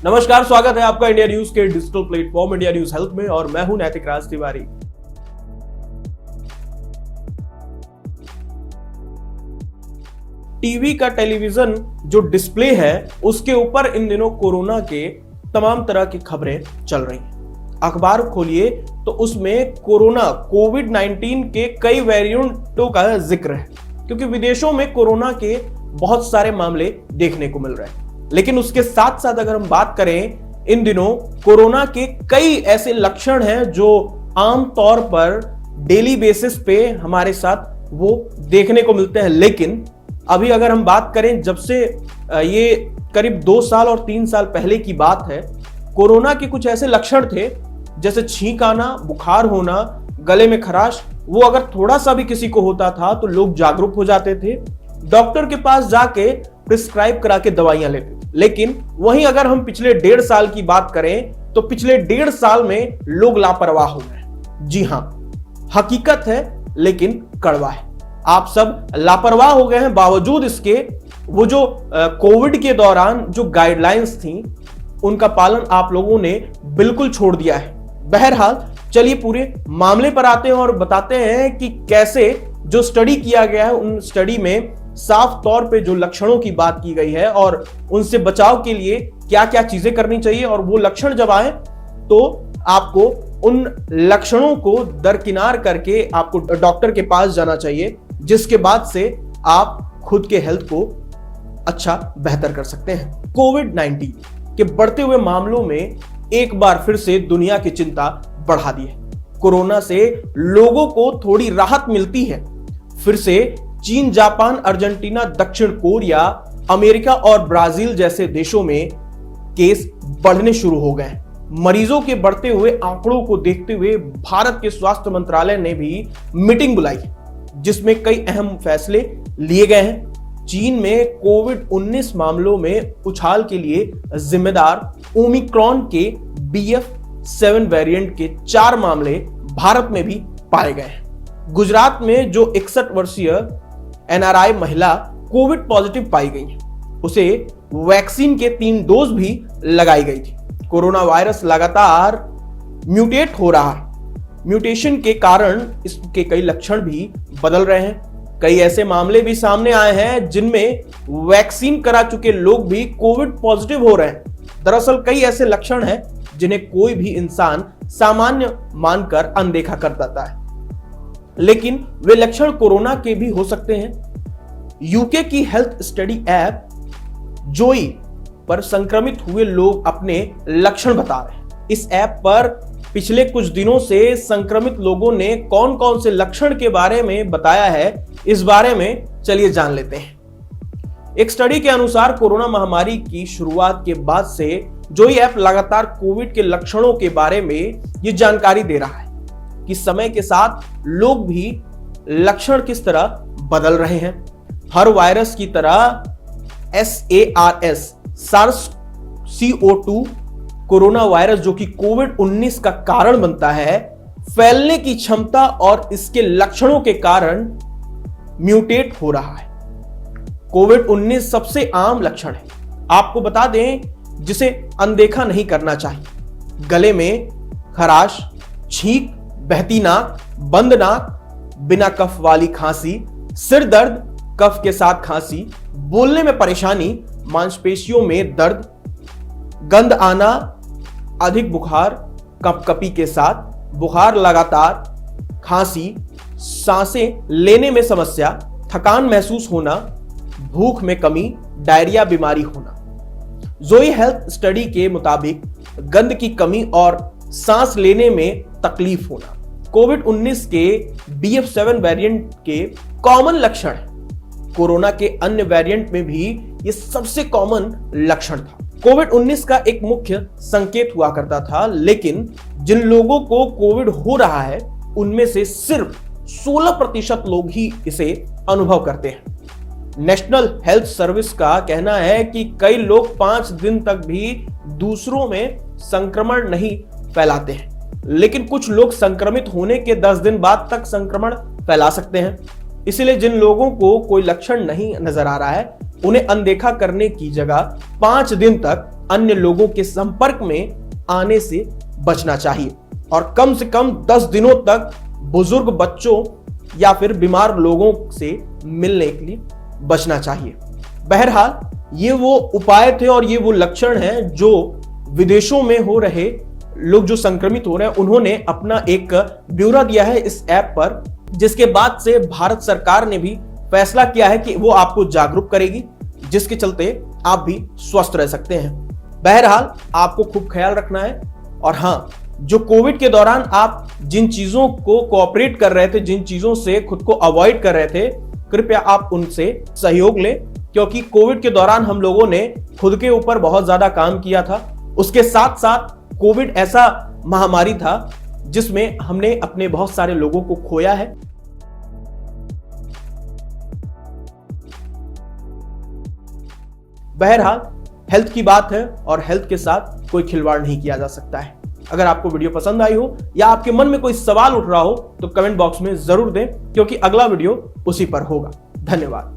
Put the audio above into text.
नमस्कार, स्वागत है आपका इंडिया न्यूज के digital platform India news health में और मैं हूं नैतिक राज तिवारी। टीवी का टेलीविजन जो डिस्प्ले है उसके ऊपर इन दिनों कोरोना के तमाम तरह की खबरें चल रही हैं। अखबार खोलिए तो उसमें कोविड-19 के कई वेरिएंटों का जिक्र है, क्योंकि विदेशों में कोरोना के बहुत सारे मामले देखने को मिल रहे हैं। लेकिन उसके साथ साथ अगर हम बात करें, इन दिनों कोरोना के कई ऐसे लक्षण हैं जो आम तौर पर डेली बेसिस पे हमारे साथ वो देखने को मिलते हैं। लेकिन अभी अगर हम बात करें, जब से ये करीब 2 साल और 3 साल पहले की बात है, कोरोना के कुछ ऐसे लक्षण थे जैसे छींक आना, बुखार होना, गले में खराश। वो अगर थोड़ा सा भी किसी को होता था तो लोग जागरूक हो जाते थे, डॉक्टर के पास जाके प्रिस्क्राइब करा के दवाइयां लेते थे। लेकिन वहीं अगर हम पिछले 1.5 साल की बात करें तो पिछले 1.5 साल में लोग लापरवाह हो गए। जी हां, हकीकत है लेकिन कड़वा है। आप सब लापरवाह हो गए हैं। बावजूद इसके वो जो कोविड के दौरान जो गाइडलाइंस थी उनका पालन आप लोगों ने बिल्कुल छोड़ दिया है। बहरहाल चलिए पूरे मामले पर आते हैं और बताते हैं कि कैसे जो स्टडी किया गया है, उन स्टडी में साफ तौर पे जो लक्षणों की बात की गई है और उनसे बचाव के लिए क्या क्या चीजें करनी चाहिए, और वो लक्षण जब आए तो आपको उन लक्षणों को दरकिनार करके आपको डॉक्टर के पास जाना चाहिए, जिसके बाद से आप खुद के हेल्थ को अच्छा बेहतर कर सकते हैं। कोविड-19 के बढ़ते हुए मामलों में एक बार फिर से दुनिया की चिंता बढ़ा दी है। कोरोना से लोगों को थोड़ी राहत मिलती है। फिर से चीन, जापान, अर्जेंटीना, दक्षिण कोरिया, अमेरिका और ब्राजील जैसे देशों में केस बढ़ने शुरू हो गए। मरीजों के बढ़ते हुए आंकड़ों को देखते हुए भारत के स्वास्थ्य मंत्रालय ने भी मीटिंग बुलाई, जिसमें कई अहम फैसले लिए गए हैं। चीन में कोविड-19 मामलों में उछाल के लिए जिम्मेदार ओमिक्रॉन के BF.7 वेरिएंट के 4 मामले भारत में भी पाए गए हैं। गुजरात में जो 61 वर्षीय NRI महिला कोविड पॉजिटिव पाई गई है, उसे वैक्सीन के 3 डोज भी लगाई गई थी। कोरोना वायरस लगातार म्यूटेट हो रहा है। म्यूटेशन के कारण इसके कई लक्षण भी बदल रहे हैं। कई ऐसे मामले भी सामने आए हैं जिनमें वैक्सीन करा चुके लोग भी कोविड पॉजिटिव हो रहे हैं। दरअसल कई ऐसे लक्षण हैं जिन्हें कोई भी इंसान सामान्य मानकर अनदेखा कर देता है, लेकिन वे लक्षण कोरोना के भी हो सकते हैं। यूके की हेल्थ स्टडी ऐप जोई पर संक्रमित हुए लोग अपने लक्षण बता रहे हैं। इस ऐप पर पिछले कुछ दिनों से संक्रमित लोगों ने कौन कौन से लक्षण के बारे में बताया है, इस बारे में चलिए जान लेते हैं। एक स्टडी के अनुसार कोरोना महामारी की शुरुआत के बाद से जोई ऐप लगातार कोविड के लक्षणों के बारे में ये जानकारी दे रहा है कि समय के साथ लोग भी लक्षण किस तरह बदल रहे हैं। हर वायरस की तरह SARS-CoV-2 कोरोना वायरस, जो कि कोविड-19 का कारण बनता है, फैलने की क्षमता और इसके लक्षणों के कारण म्यूटेट हो रहा है। कोविड-19 सबसे आम लक्षण है, आपको बता दें, जिसे अनदेखा नहीं करना चाहिए। गले में खराश, छींक, बहती नाक, बंद नाक, बिना कफ वाली खांसी, सिर दर्द, कफ के साथ खांसी, बोलने में परेशानी, मांसपेशियों में दर्द, गंध आना, अधिक बुखार, कपकपी के साथ बुखार, लगातार खांसी, सांसें लेने में समस्या, थकान महसूस होना, भूख में कमी, डायरिया बीमारी होना। जोई हेल्थ स्टडी के मुताबिक गंध की कमी और सांस लेने में तकलीफ होना कोविड-19 के BF.7 वेरिएंट के कॉमन लक्षण है। कोरोना के अन्य वेरिएंट में भी ये सबसे कॉमन लक्षण था। कोविड-19 का एक मुख्य संकेत हुआ करता था, लेकिन जिन लोगों को कोविड हो रहा है उनमें से सिर्फ 16% लोग ही इसे अनुभव करते हैं। नेशनल हेल्थ सर्विस का कहना है कि कई लोग 5 दिन तक भी दूसरों में संक्रमण नहीं फैलाते हैं, लेकिन कुछ लोग संक्रमित होने के 10 दिन बाद तक संक्रमण फैला सकते हैं। इसलिए जिन लोगों को कोई लक्षण नहीं नजर आ रहा है उन्हें अनदेखा करने की जगह 5 दिन तक अन्य लोगों के संपर्क में आने से बचना चाहिए और कम से कम 10 दिनों तक बुजुर्ग, बच्चों या फिर बीमार लोगों से मिलने के लिए बचना चाहिए। बहरहाल ये वो उपाय थे और ये वो लक्षण हैं जो विदेशों में हो रहे लोग जो संक्रमित हो रहे हैं उन्होंने अपना एक ब्यौरा दिया है इस ऐप पर, जिसके बाद से भारत सरकार ने भी फैसला किया है कि वो आपको जागरूक करेगी, जिसके चलते आप भी स्वस्थ रह सकते हैं। बहरहाल आपको खूब ख्याल रखना है और हाँ, जो कोविड के दौरान आप जिन चीजों को कोऑपरेट कर रहे थे, जिन चीजों से खुद को अवॉइड कर रहे थे, कृपया आप उनसे सहयोग लें, क्योंकि कोविड के दौरान हम लोगों ने खुद के ऊपर बहुत ज्यादा काम किया था। उसके साथ साथ कोविड ऐसा महामारी था जिसमें हमने अपने बहुत सारे लोगों को खोया है। बहरहाल हेल्थ की बात है और हेल्थ के साथ कोई खिलवाड़ नहीं किया जा सकता है। अगर आपको वीडियो पसंद आई हो या आपके मन में कोई सवाल उठ रहा हो तो कमेंट बॉक्स में जरूर दें, क्योंकि अगला वीडियो उसी पर होगा। धन्यवाद।